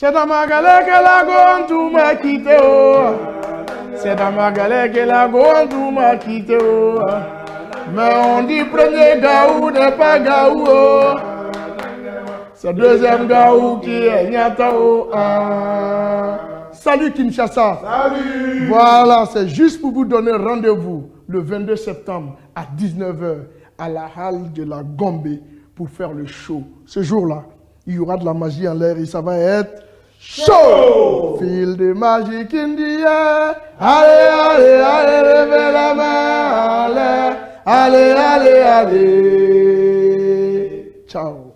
C'est dans ma galère que la gonde tout m'a quitté. C'est dans ma galère que la gonde tout m'a quitté. Mais on dit premier gaou n'est pas gaou. C'est deuxième gaou qui est Nyatao. Salut Kinshasa. Salut. Voilà, c'est juste pour vous donner rendez-vous le 22 septembre à 19h à la halle de la Gombe pour faire le show. Ce jour-là, il y aura de la magie en l'air et ça va être chaud. Fil de magie Kindia. Allez, allez, allez, levez la main. Allez, allez, allez, allez. Ciao.